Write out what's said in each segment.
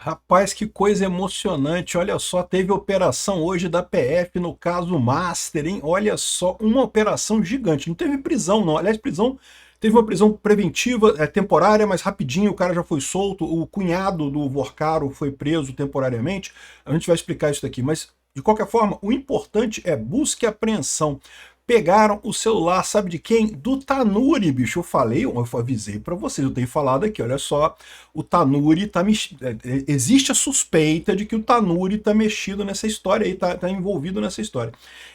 Rapaz, que coisa emocionante. Olha só, teve operação hoje da PF no caso Master, hein? Olha só, uma operação gigante. Não teve prisão, não. Aliás, prisão. Teve uma prisão preventiva, temporária, mas rapidinho o cara já foi solto. O cunhado do Vorcaro foi preso temporariamente. A gente vai explicar isso daqui, mas de qualquer forma, o importante é busca e apreensão. Pegaram o celular, sabe de quem? Do Tanuri, bicho. Eu avisei para vocês, eu tenho falado aqui, olha só, o Tanuri tá existe a suspeita de que o Tanuri tá mexido nessa história aí, tá envolvido nessa história.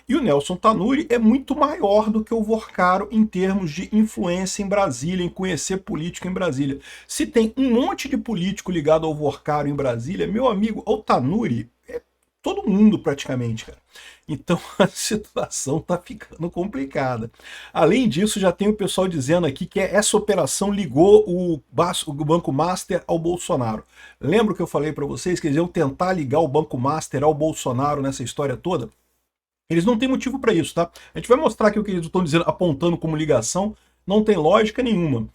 E o Nelson Tanuri é muito maior do que o Vorcaro em termos de influência em Brasília, em conhecer político em Brasília. Se tem um monte de político ligado ao Vorcaro em Brasília, meu amigo, o Tanuri é todo mundo praticamente, cara. Então a situação está ficando complicada. Além disso, já tem o pessoal dizendo aqui que essa operação ligou o Banco Master ao Bolsonaro. Lembra que eu falei para vocês que eles iam tentar ligar o Banco Master ao Bolsonaro nessa história toda? Eles não têm motivo para isso, tá? A gente vai mostrar que o que eles estão dizendo, apontando como ligação, não tem lógica nenhuma.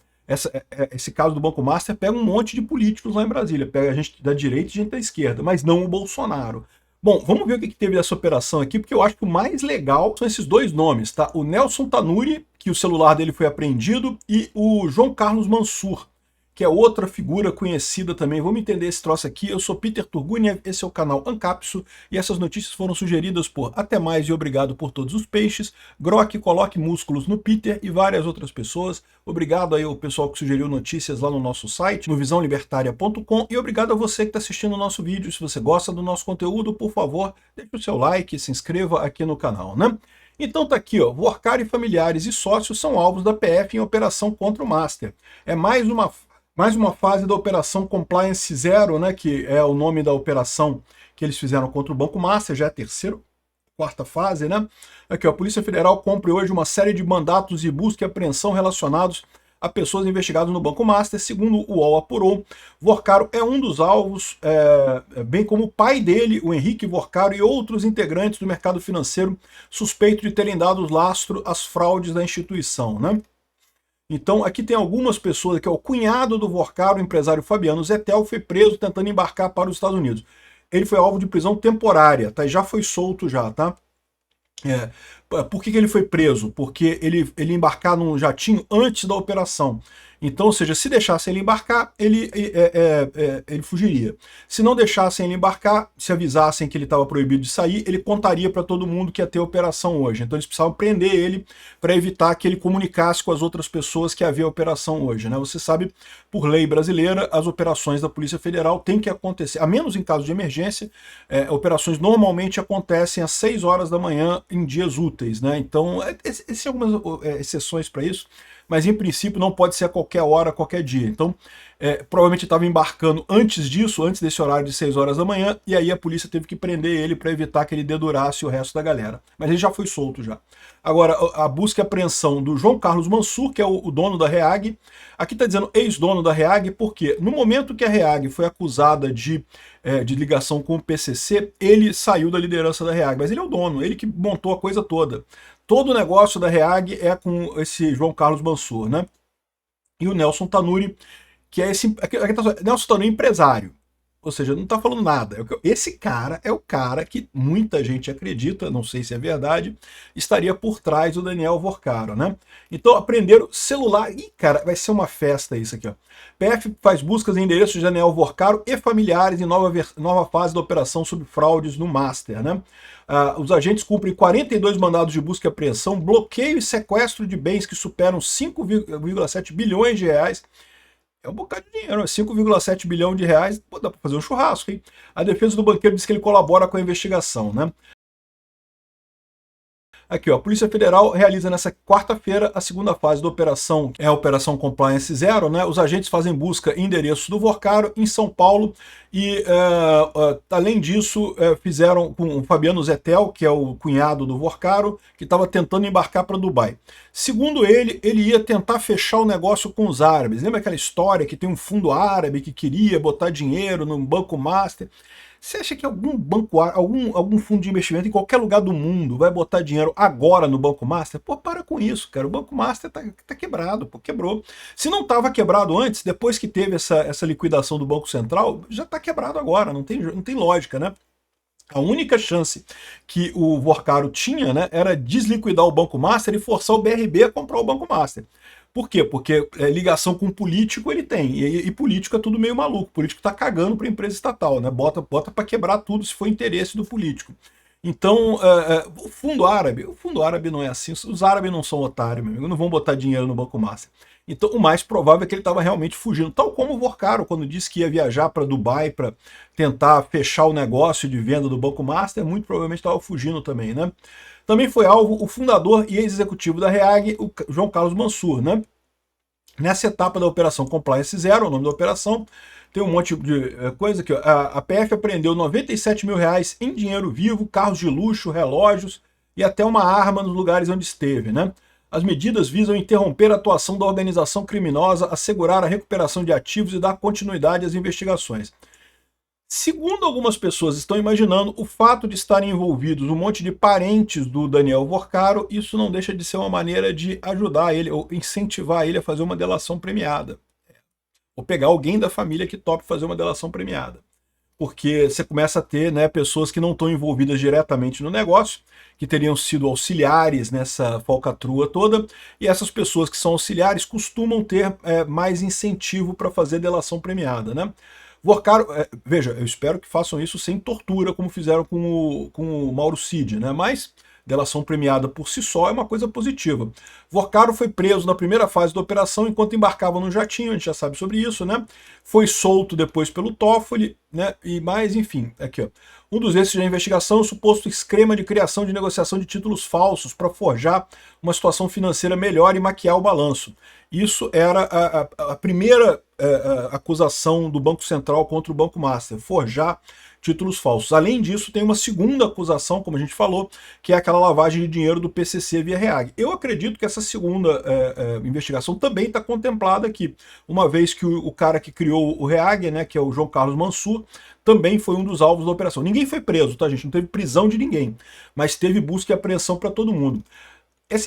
Esse caso do Banco Master pega um monte de políticos lá em Brasília, pega a gente da direita e gente da esquerda, mas não o Bolsonaro. Bom, vamos ver o que teve dessa operação aqui, porque eu acho que o mais legal são esses dois nomes, tá? O Nelson Tanuri, que o celular dele foi apreendido, e o João Carlos Mansur, que é outra figura conhecida também. Vamos entender esse troço aqui. Eu sou Peter Turguniev, esse é o canal Ancapso, e essas notícias foram sugeridas por Até Mais e Obrigado por Todos os Peixes, Grok, Coloque Músculos no Peter e várias outras pessoas. Obrigado aí ao pessoal que sugeriu notícias lá no nosso site, no visãolibertaria.com, e obrigado a você que está assistindo o nosso vídeo. Se você gosta do nosso conteúdo, por favor, deixe o seu like, se inscreva aqui no canal, né? Então tá aqui, ó, Vorcaro e familiares e sócios são alvos da PF em operação contra o Master. É mais uma fase da Operação Compliance Zero, né, que é o nome da operação que eles fizeram contra o Banco Master, já é a terceira, quarta fase, né? Aqui, ó, a Polícia Federal cumpre hoje uma série de mandatos de busca e apreensão relacionados a pessoas investigadas no Banco Master. Segundo o UOL apurou, Vorcaro é um dos alvos, bem como o pai dele, o Henrique Vorcaro, e outros integrantes do mercado financeiro suspeitos de terem dado lastro às fraudes da instituição, né? Então, aqui tem algumas pessoas, aqui, ó, o cunhado do Vorcaro, o empresário Fabiano Zettel, foi preso tentando embarcar para os Estados Unidos. Ele foi alvo de prisão temporária, tá? E já foi solto já, tá? Por que ele foi preso? Porque ele embarcar num jatinho antes da operação. Então, ou seja, se deixassem ele embarcar, ele fugiria. Se não deixassem ele embarcar, se avisassem que ele estava proibido de sair, ele contaria para todo mundo que ia ter operação hoje. Então eles precisavam prender ele para evitar que ele comunicasse com as outras pessoas que havia operação hoje, né? Você sabe, por lei brasileira, as operações da Polícia Federal têm que acontecer, a menos em caso de emergência, operações normalmente acontecem às 6 horas da manhã em dias úteis, né? Então, existem algumas exceções para isso, mas em princípio não pode ser a qualquer hora, a qualquer dia. Então, provavelmente estava embarcando antes disso, antes desse horário de 6 horas da manhã, e aí a polícia teve que prender ele para evitar que ele dedurasse o resto da galera. Mas ele já foi solto já. Agora, a busca e apreensão do João Carlos Mansur, que é o dono da REAG. Aqui está dizendo ex-dono da REAG, porque no momento que a REAG foi acusada de ligação com o PCC, ele saiu da liderança da REAG, mas ele é o dono, ele que montou a coisa toda. Todo o negócio da REAG é com esse João Carlos Mansur, né? E o Nelson Tanuri, que é esse. Nelson Tanuri empresário. Ou seja, não está falando nada. Esse cara é o cara que muita gente acredita, não sei se é verdade, estaria por trás do Daniel Vorcaro, né? Então aprenderam celular. Ih, cara, vai ser uma festa isso aqui, ó. PF faz buscas em endereços de Daniel Vorcaro e familiares em nova fase da operação sobre fraudes no Master, né? Os agentes cumprem 42 mandados de busca e apreensão, bloqueio e sequestro de bens que superam 5,7 bilhões de reais. É um bocado de dinheiro, 5,7 bilhão de reais, pô, dá para fazer um churrasco, hein? A defesa do banqueiro diz que ele colabora com a investigação, né? Aqui, ó, a Polícia Federal realiza nessa quarta-feira a segunda fase da operação, é a Operação Compliance Zero, né? Os agentes fazem busca em endereços do Vorcaro, em São Paulo, e além disso, fizeram com o Fabiano Zettel, que é o cunhado do Vorcaro, que estava tentando embarcar para Dubai. Segundo ele ia tentar fechar o negócio com os árabes. Lembra aquela história que tem um fundo árabe que queria botar dinheiro no Banco Master? Você acha que algum banco, algum fundo de investimento em qualquer lugar do mundo vai botar dinheiro agora no Banco Master? Pô, para com isso, cara. O Banco Master tá quebrado, pô, quebrou. Se não estava quebrado antes, depois que teve essa liquidação do Banco Central, já está quebrado agora, não tem lógica, né? A única chance que o Vorcaro tinha, né, era desliquidar o Banco Master e forçar o BRB a comprar o Banco Master. Por quê? Porque ligação com político ele tem, e político é tudo meio maluco, o político tá cagando para empresa estatal, né? Bota para quebrar tudo se for interesse do político. Então, o fundo árabe não é assim, os árabes não são otários, meu amigo, não vão botar dinheiro no Banco Master. Então, o mais provável é que ele estava realmente fugindo, tal como o Vorcaro, quando disse que ia viajar para Dubai para tentar fechar o negócio de venda do Banco Master, muito provavelmente estava fugindo também, né? Também foi alvo o fundador e ex-executivo da REAG, o João Carlos Mansur, né? Nessa etapa da Operação Compliance Zero, o nome da operação, tem um monte de coisa aqui. Ó. A PF apreendeu 97 mil reais em dinheiro vivo, carros de luxo, relógios e até uma arma nos lugares onde esteve, né? As medidas visam interromper a atuação da organização criminosa, assegurar a recuperação de ativos e dar continuidade às investigações. Segundo algumas pessoas estão imaginando, o fato de estarem envolvidos um monte de parentes do Daniel Vorcaro, isso não deixa de ser uma maneira de ajudar ele, ou incentivar ele a fazer uma delação premiada. Ou pegar alguém da família que tope fazer uma delação premiada. Porque você começa a ter, né, pessoas que não estão envolvidas diretamente no negócio, que teriam sido auxiliares nessa falcatrua toda, e essas pessoas que são auxiliares costumam ter mais incentivo para fazer delação premiada, né? Vorcaro, veja, eu espero que façam isso sem tortura, como fizeram com o Mauro Cid, né? Mas delação premiada por si só é uma coisa positiva. Vorcaro foi preso na primeira fase da operação enquanto embarcava no jatinho, a gente já sabe sobre isso, né? Foi solto depois pelo Toffoli, né? E mais, enfim, aqui ó. Um dos eixos da investigação é o suposto esquema de criação de negociação de títulos falsos para forjar uma situação financeira melhor e maquiar o balanço. Isso era a primeira acusação do Banco Central contra o Banco Master, forjar títulos falsos. Além disso, tem uma segunda acusação, como a gente falou, que é aquela lavagem de dinheiro do PCC via REAG. Eu acredito que essa segunda investigação também está contemplada aqui, uma vez que o cara que criou o REAG, né, que é o João Carlos Mansur, também foi um dos alvos da operação. Ninguém foi preso, tá, gente? Não teve prisão de ninguém, mas teve busca e apreensão para todo mundo.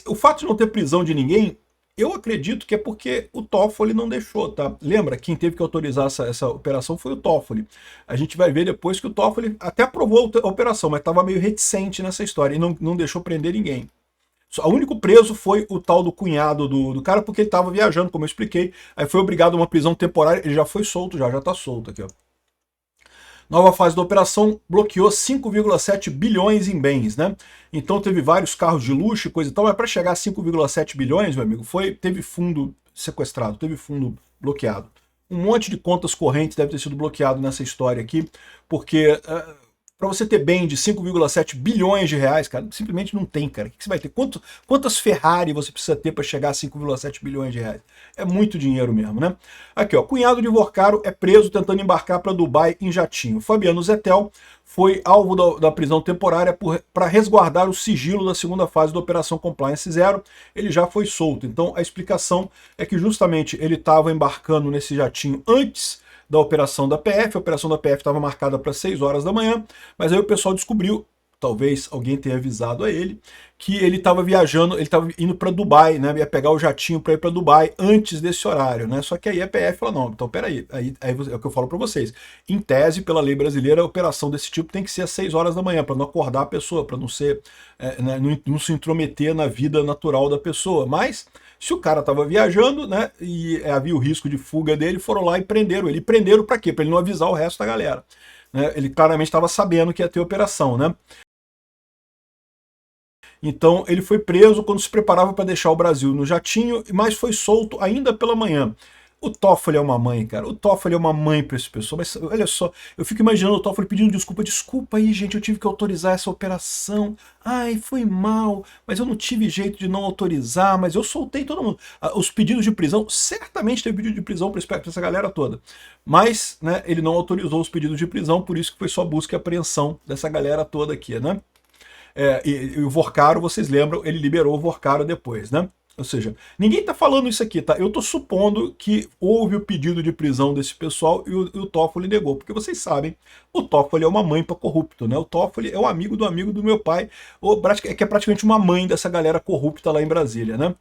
O fato de não ter prisão de ninguém, eu acredito que é porque o Toffoli não deixou, tá? Lembra, quem teve que autorizar essa operação foi o Toffoli. A gente vai ver depois que o Toffoli até aprovou a operação, mas estava meio reticente nessa história e não deixou prender ninguém. O único preso foi o tal do cunhado do cara, porque ele estava viajando, como eu expliquei, aí foi obrigado a uma prisão temporária, ele já foi solto, já está solto aqui, ó. Nova fase da operação bloqueou 5,7 bilhões em bens, né? Então teve vários carros de luxo e coisa e tal, mas para chegar a 5,7 bilhões, meu amigo, teve fundo sequestrado, teve fundo bloqueado. Um monte de contas correntes deve ter sido bloqueado nessa história aqui, porque para você ter bem de 5,7 bilhões de reais, cara, simplesmente não tem, cara. O que você vai ter? Quantas Ferrari você precisa ter para chegar a 5,7 bilhões de reais? É muito dinheiro mesmo, né? Aqui, ó, cunhado de Vorcaro é preso tentando embarcar para Dubai em jatinho. Fabiano Zettel foi alvo da prisão temporária para resguardar o sigilo da segunda fase da Operação Compliance Zero. Ele já foi solto. Então, a explicação é que justamente ele estava embarcando nesse jatinho antes da operação da PF. A operação da PF estava marcada para 6 horas da manhã, mas aí o pessoal descobriu, talvez alguém tenha avisado a ele, que ele estava viajando, ele estava indo para Dubai, né? Ia pegar o jatinho para ir para Dubai antes desse horário, né? Só que aí a PF falou, não, então peraí, aí é o que eu falo para vocês. Em tese, pela lei brasileira, a operação desse tipo tem que ser às 6 horas da manhã, para não acordar a pessoa, para não ser, né, não se intrometer na vida natural da pessoa. Mas se o cara estava viajando, né, e havia o risco de fuga dele, foram lá e prenderam ele. E prenderam para quê? Para ele não avisar o resto da galera. Né? Ele claramente estava sabendo que ia ter operação, né? Então ele foi preso quando se preparava para deixar o Brasil no jatinho, mas foi solto ainda pela manhã. O Toffoli é uma mãe, cara. O Toffoli é uma mãe para esse pessoal. Mas olha só, eu fico imaginando o Toffoli pedindo desculpa. Desculpa aí, gente, eu tive que autorizar essa operação. Ai, foi mal, mas eu não tive jeito de não autorizar, mas eu soltei todo mundo. Os pedidos de prisão, certamente teve pedido de prisão para essa galera toda. Mas, né, ele não autorizou os pedidos de prisão, por isso que foi só busca e apreensão dessa galera toda aqui, né? E o Vorcaro, vocês lembram, ele liberou o Vorcaro depois, né? Ou seja, ninguém está falando isso aqui, tá? Eu estou supondo que houve o pedido de prisão desse pessoal e o Toffoli negou, porque vocês sabem, o Toffoli é uma mãe para corrupto, né? O Toffoli é um amigo do meu pai, que é praticamente uma mãe dessa galera corrupta lá em Brasília, né?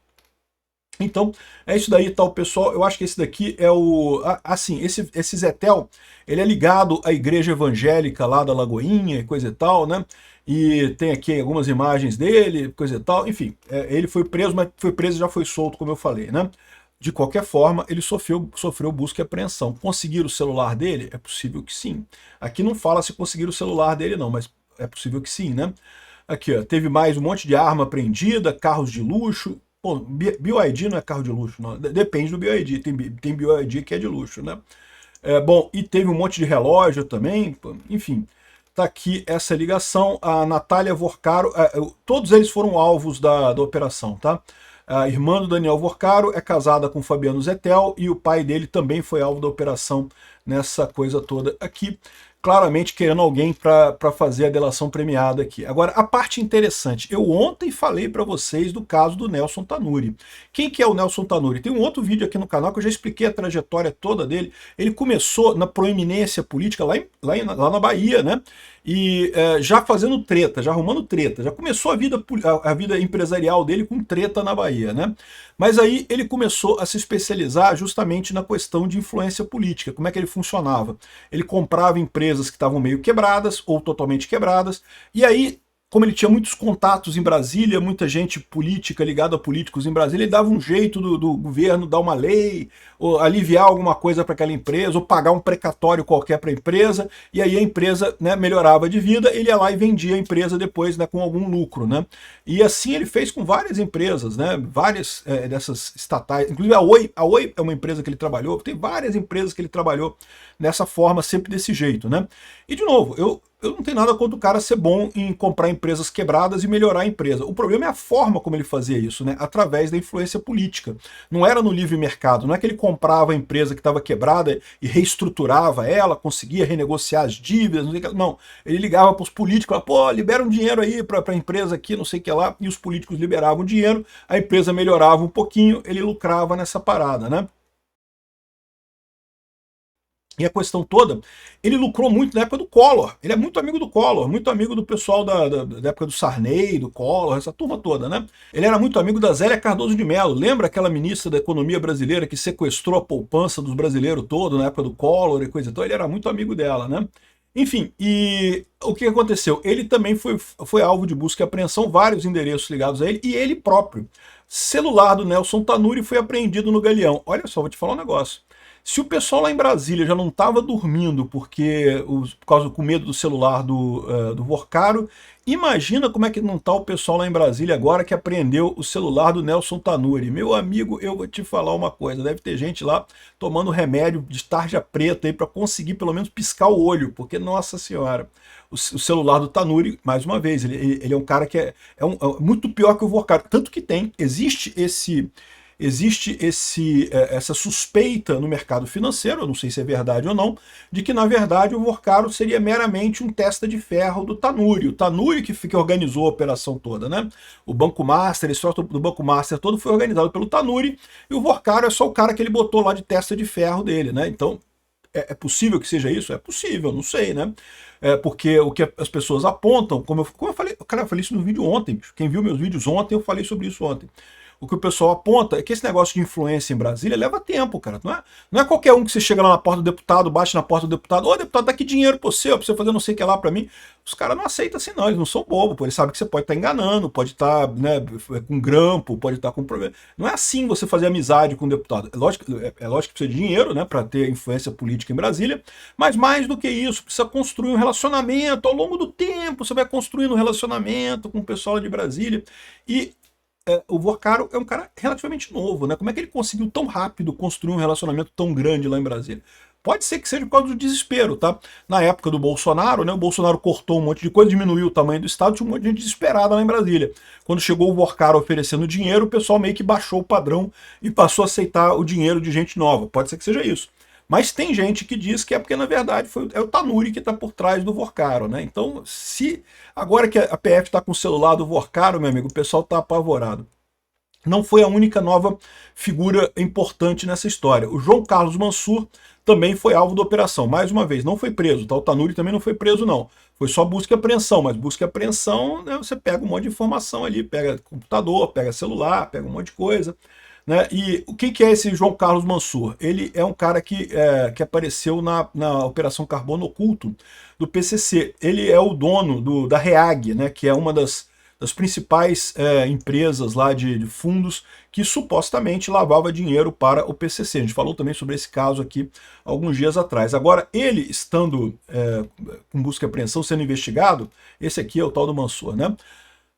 Então, é isso daí, tal, pessoal. Eu acho que esse daqui é o... Assim, esse Zetel, ele é ligado à igreja evangélica lá da Lagoinha e coisa e tal, né? E tem aqui algumas imagens dele, coisa e tal. Enfim, ele foi preso, mas foi preso e já foi solto, como eu falei, né? De qualquer forma, ele sofreu busca e apreensão. Conseguir o celular dele? É possível que sim. Aqui não fala se conseguir o celular dele não, mas é possível que sim, né? Aqui, ó, teve mais um monte de arma apreendida, carros de luxo. Pô, BYD não é carro de luxo, não. Depende do BYD. Tem BYD que é de luxo, né? Bom, e teve um monte de relógio também. Enfim, tá aqui essa ligação. A Natália Vorcaro, todos eles foram alvos da operação, tá? A irmã do Daniel Vorcaro é casada com Fabiano Zettel e o pai dele também foi alvo da operação nessa coisa toda aqui, claramente querendo alguém para fazer a delação premiada aqui. Agora, a parte interessante, eu ontem falei para vocês do caso do Nelson Tanuri. Quem que é o Nelson Tanuri? Tem um outro vídeo aqui no canal que eu já expliquei a trajetória toda dele. Ele começou na proeminência política lá na Bahia, né? E já fazendo treta, já arrumando treta, já começou a vida empresarial dele com treta na Bahia, né? Mas aí ele começou a se especializar justamente na questão de influência política, como é que ele funcionava. Ele comprava empresas que estavam meio quebradas ou totalmente quebradas, e aí, como ele tinha muitos contatos em Brasília, muita gente política ligada a políticos em Brasília, ele dava um jeito do governo dar uma lei, ou aliviar alguma coisa para aquela empresa, ou pagar um precatório qualquer para a empresa, e aí a empresa, né, melhorava de vida, ele ia lá e vendia a empresa depois, né, com algum lucro, né? E assim ele fez com várias empresas, né? Várias dessas estatais, inclusive a Oi é uma empresa que ele trabalhou, tem várias empresas que ele trabalhou nessa forma, sempre desse jeito, né? E de novo, eu não tenho nada contra o cara ser bom em comprar empresas quebradas e melhorar a empresa. O problema é a forma como ele fazia isso, né? Através da influência política. Não era no livre mercado, não é que ele comprava a empresa que estava quebrada e reestruturava ela, conseguia renegociar as dívidas, não sei o que. Não, ele ligava para os políticos, falava, pô, libera um dinheiro aí para a empresa aqui, não sei o que lá, e os políticos liberavam o dinheiro, a empresa melhorava um pouquinho, ele lucrava nessa parada, né? E a questão toda, ele lucrou muito na época do Collor. Ele é muito amigo do Collor, muito amigo do pessoal da época do Sarney, do Collor, essa turma toda, né? Ele era muito amigo da Zélia Cardoso de Mello. Lembra aquela ministra da Economia brasileira que sequestrou a poupança dos brasileiros todo na época do Collor e coisa e tal? Ele era muito amigo dela, né? Enfim, e o que aconteceu? Ele também foi alvo de busca e apreensão, vários endereços ligados a ele, e ele próprio. Celular do Nelson Tanuri foi apreendido no Galeão. Olha só, vou te falar um negócio. Se o pessoal lá em Brasília já não estava dormindo por causa com medo do celular do Vorcaro, imagina como é que não está o pessoal lá em Brasília agora que apreendeu o celular do Nelson Tanuri. Meu amigo, eu vou te falar uma coisa, deve ter gente lá tomando remédio de tarja preta aí para conseguir pelo menos piscar o olho, porque, nossa senhora, o celular do Tanuri, mais uma vez, ele é um cara que é muito pior que o Vorcaro. Tanto que existe essa suspeita no mercado financeiro, eu não sei se é verdade ou não, de que na verdade o Vorcaro seria meramente um testa de ferro do Tanuri. O Tanuri que organizou a operação toda, né? O Banco Master, esse troço do Banco Master todo foi organizado pelo Tanuri, e o Vorcaro é só o cara que ele botou lá de testa de ferro dele, né? Então, é possível que seja isso? É possível, não sei, né? Porque o que as pessoas apontam, como eu falei, cara, eu falei isso no vídeo ontem, quem viu meus vídeos ontem, eu falei sobre isso ontem. O que o pessoal aponta é que esse negócio de influência em Brasília leva tempo, cara. Não é qualquer um que você chega lá na porta do deputado, bate na porta do deputado, ô deputado, dá aqui dinheiro pra você fazer não sei o que lá pra mim. Os caras não aceitam assim não, eles não são bobos, pô. Eles sabem que você pode estar enganando, pode estar, né, com grampo, pode estar com problema. Não é assim você fazer amizade com o deputado. É lógico que precisa de dinheiro, né, pra ter influência política em Brasília, mas mais do que isso, precisa construir um relacionamento ao longo do tempo, você vai construindo um relacionamento com o pessoal de Brasília e o Vorcaro é um cara relativamente novo, né? Como é que ele conseguiu tão rápido construir um relacionamento tão grande lá em Brasília? Pode ser que seja por causa do desespero, tá? Na época do Bolsonaro, né? O Bolsonaro cortou um monte de coisa, diminuiu o tamanho do Estado, tinha um monte de gente desesperada lá em Brasília. Quando chegou o Vorcaro oferecendo dinheiro, o pessoal meio que baixou o padrão e passou a aceitar o dinheiro de gente nova. Pode ser que seja isso. Mas tem gente que diz que é porque, na verdade, é o Tanuri que está por trás do Vorcaro, né? Então, agora que a PF está com o celular do Vorcaro, meu amigo, o pessoal está apavorado. não foi a única nova figura importante nessa história. O João Carlos Mansur também foi alvo da operação. Mais uma vez, não foi preso. Tá? O Tanuri também não foi preso, não. Foi só busca e apreensão, mas busca e apreensão, né, você pega um monte de informação ali, pega computador, pega celular, pega um monte de coisa. Né? E o que é esse João Carlos Mansur? Ele é um cara que apareceu na Operação Carbono Oculto do PCC. Ele é o dono da REAG, né, que é uma das principais empresas lá de fundos que supostamente lavava dinheiro para o PCC. A gente falou também sobre esse caso aqui alguns dias atrás. Agora, ele estando com busca e apreensão, sendo investigado, esse aqui é o tal do Mansur, né?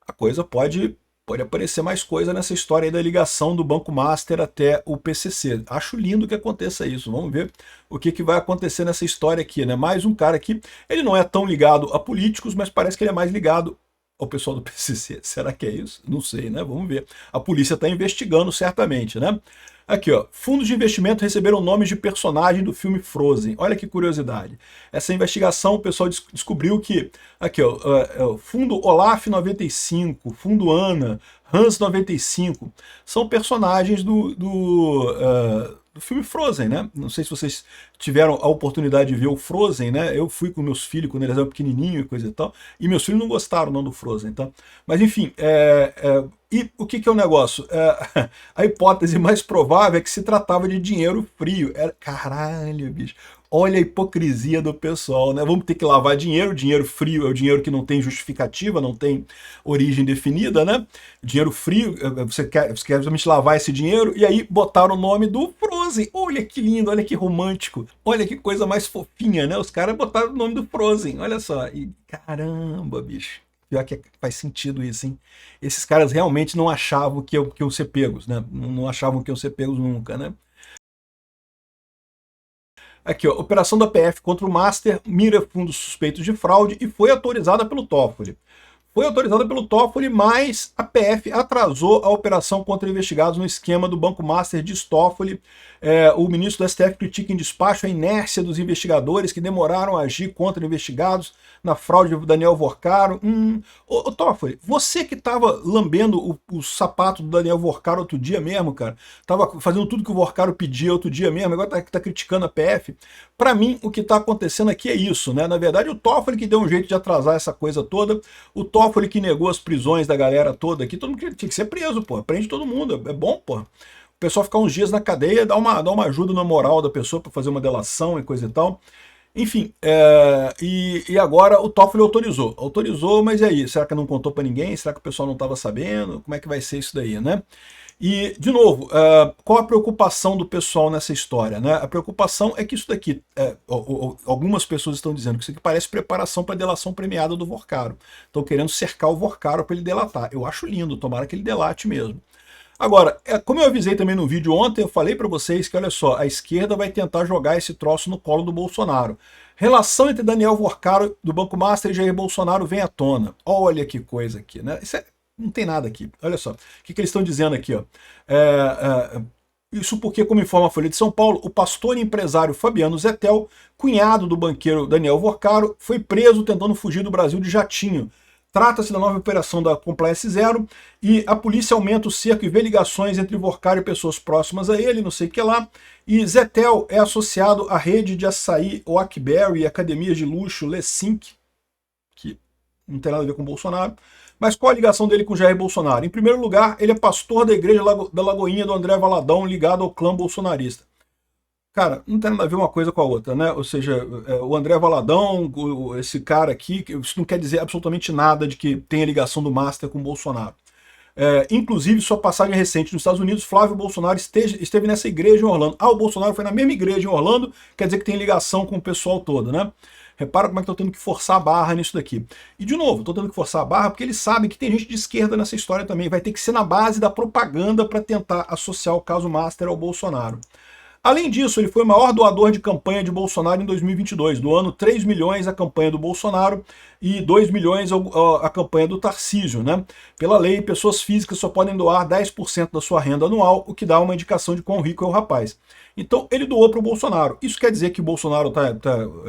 A coisa pode aparecer mais coisa nessa história aí da ligação do Banco Master até o PCC. Acho lindo que aconteça isso. Vamos ver o que vai acontecer nessa história aqui, né? Mais um cara aqui, ele não é tão ligado a políticos, mas parece que ele é mais ligado ao pessoal do PCC. Será que é isso? Não sei, né? Vamos ver. A polícia está investigando certamente, né? Aqui, ó. Fundos de investimento receberam nomes de personagem do filme Frozen. Olha que curiosidade. Essa investigação, o pessoal descobriu que, aqui, ó, Fundo Olaf 95, Fundo Ana, Hans 95, são personagens do filme Frozen, né? Não sei se vocês tiveram a oportunidade de ver o Frozen, né? Eu fui com meus filhos quando eles eram pequenininhos e coisa e tal, e meus filhos não gostaram não do Frozen, tá? Mas enfim, e o que é o negócio? A hipótese mais provável é que se tratava de dinheiro frio. Caralho, bicho. Olha a hipocrisia do pessoal, né? Vamos ter que lavar dinheiro frio é o dinheiro que não tem justificativa, não tem origem definida, né? Dinheiro frio, você quer realmente lavar esse dinheiro, e aí botaram o nome do Frozen. Olha que lindo, olha que romântico, olha que coisa mais fofinha, né? Os caras botaram o nome do Frozen, olha só. E caramba, bicho. Pior que faz sentido isso, hein? Esses caras realmente não achavam que iam ser pegos, né? Não achavam que iam ser pegos nunca, né? Aqui, ó, operação da PF contra o Master mira fundos suspeitos de fraude e foi autorizada pelo Toffoli. Foi autorizada pelo Toffoli, mas a PF atrasou a operação contra investigados no esquema do Banco Master de Toffoli. O ministro do STF critica em despacho a inércia dos investigadores que demoraram a agir contra investigados na fraude de Daniel Vorcaro. Ô Toffoli, você que estava lambendo o sapato do Daniel Vorcaro outro dia mesmo, cara, estava fazendo tudo que o Vorcaro pedia outro dia mesmo, agora tá criticando a PF. Para mim, o que está acontecendo aqui é isso, né? Na verdade, o Toffoli que deu um jeito de atrasar essa coisa toda, o Toffoli que negou as prisões da galera toda aqui, todo mundo tinha que ser preso, pô. Prende todo mundo, é bom, pô. O pessoal ficar uns dias na cadeia, dá uma ajuda na moral da pessoa para fazer uma delação e coisa e tal. Enfim, e agora o Toffoli autorizou, mas e aí? Será que não contou para ninguém? Será que o pessoal não estava sabendo? Como é que vai ser isso daí, né? E, de novo, qual a preocupação do pessoal nessa história? Né? A preocupação é que isso daqui, algumas pessoas estão dizendo que isso aqui parece preparação para a delação premiada do Vorcaro. Estão querendo cercar o Vorcaro para ele delatar. Eu acho lindo, tomara que ele delate mesmo. Agora, como eu avisei também no vídeo ontem, eu falei para vocês que, olha só, a esquerda vai tentar jogar esse troço no colo do Bolsonaro. Relação entre Daniel Vorcaro, do Banco Master, e Jair Bolsonaro vem à tona. Olha que coisa aqui, né? Não tem nada aqui. Olha só. O que eles estão dizendo aqui, ó? Isso porque, como informa a Folha de São Paulo, o pastor e empresário Fabiano Zettel, cunhado do banqueiro Daniel Vorcaro, foi preso tentando fugir do Brasil de jatinho. Trata-se da nova operação da Compliance Zero e a polícia aumenta o cerco e vê ligações entre Vorcaro e pessoas próximas a ele, não sei o que lá. E Zettel é associado à rede de açaí Oakberry e academias de luxo Lessink, que não tem nada a ver com Bolsonaro. Mas qual a ligação dele com Jair Bolsonaro? Em primeiro lugar, ele é pastor da igreja da Lagoinha do André Valadão, ligado ao clã bolsonarista. Cara, não tem nada a ver uma coisa com a outra, né? Ou seja, o André Valadão, esse cara aqui, isso não quer dizer absolutamente nada de que tenha ligação do Master com o Bolsonaro. Inclusive, sua passagem recente nos Estados Unidos, Flávio Bolsonaro esteve nessa igreja em Orlando. O Bolsonaro foi na mesma igreja em Orlando, quer dizer que tem ligação com o pessoal todo, né? Repara como é que eu tô tendo que forçar a barra nisso daqui. E, de novo, tô tendo que forçar a barra porque eles sabem que tem gente de esquerda nessa história também. Vai ter que ser na base da propaganda para tentar associar o caso Master ao Bolsonaro. Além disso, ele foi o maior doador de campanha de Bolsonaro em 2022, doando 3 milhões à campanha do Bolsonaro e 2 milhões à campanha do Tarcísio, né? Pela lei, pessoas físicas só podem doar 10% da sua renda anual, o que dá uma indicação de quão rico é o rapaz. Então, ele doou para o Bolsonaro. Isso quer dizer que o Bolsonaro tá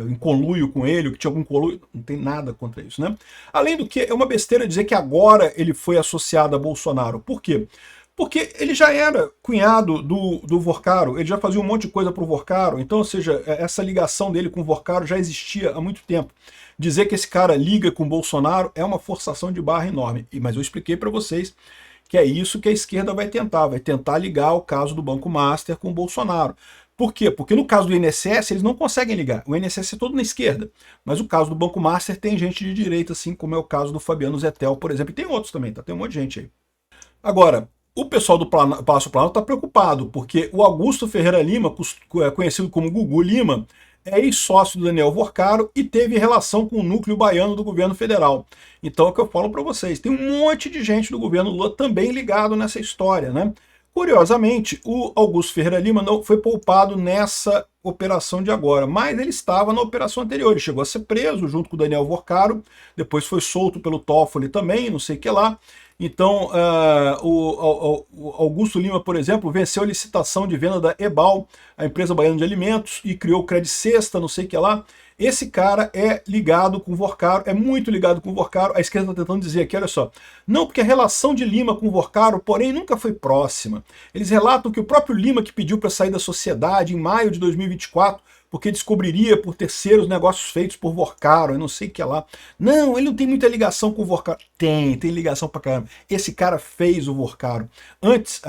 em conluio com ele, que tinha algum conluio? Não tem nada contra isso, né? Além do que, é uma besteira dizer que agora ele foi associado a Bolsonaro. Por quê? Porque ele já era cunhado do Vorcaro, ele já fazia um monte de coisa para o Vorcaro, então, ou seja, essa ligação dele com o Vorcaro já existia há muito tempo. Dizer que esse cara liga com o Bolsonaro é uma forçação de barra enorme. Mas eu expliquei para vocês que é isso que a esquerda vai tentar ligar o caso do Banco Master com o Bolsonaro. Por quê? Porque no caso do INSS eles não conseguem ligar. O INSS é todo na esquerda. Mas o caso do Banco Master tem gente de direita, assim como é o caso do Fabiano Zettel, por exemplo. E tem outros também, tá? Tem um monte de gente aí. Agora, o pessoal do Palácio Planalto está preocupado, porque o Augusto Ferreira Lima, conhecido como Gugu Lima, é ex-sócio do Daniel Vorcaro e teve relação com o núcleo baiano do governo federal. Então é o que eu falo para vocês, tem um monte de gente do governo Lula também ligado nessa história, né? Curiosamente, o Augusto Ferreira Lima não foi poupado nessa operação de agora, mas ele estava na operação anterior, ele chegou a ser preso junto com o Daniel Vorcaro, depois foi solto pelo Toffoli também, não sei o que lá. Então, o Augusto Lima, por exemplo, venceu a licitação de venda da Ebal, a empresa baiana de alimentos, e criou o Credit Sexta, não sei o que lá. Esse cara é ligado com o Vorcaro, é muito ligado com o Vorcaro. A esquerda está tentando dizer aqui, olha só, não, porque a relação de Lima com o Vorcaro, porém, nunca foi próxima. Eles relatam que o próprio Lima, que pediu para sair da sociedade em maio de 2024, porque descobriria por terceiros negócios feitos por Vorcaro, eu não sei o que lá. Não, ele não tem muita ligação com o Vorcaro. Tem ligação pra caramba. Esse cara fez o Vorcaro. Antes,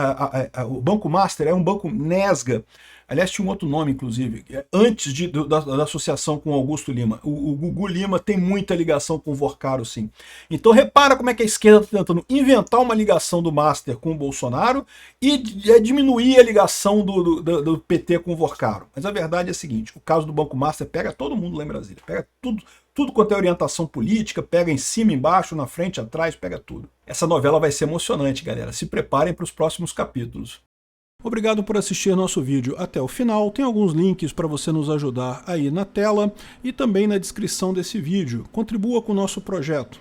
o Banco Master é um banco Nesga. Aliás, tinha um outro nome, inclusive, antes da associação com o Augusto Lima. O Gugu Lima tem muita ligação com o Vorcaro, sim. Então repara como é que a esquerda está tentando inventar uma ligação do Master com o Bolsonaro e diminuir a ligação do PT com o Vorcaro. Mas a verdade é a seguinte, o caso do Banco Master pega todo mundo lá em Brasília, pega tudo quanto é orientação política, pega em cima, embaixo, na frente, atrás, pega tudo. Essa novela vai ser emocionante, galera. Se preparem para os próximos capítulos. Obrigado por assistir nosso vídeo até o final. Tem alguns links para você nos ajudar aí na tela e também na descrição desse vídeo. Contribua com o nosso projeto.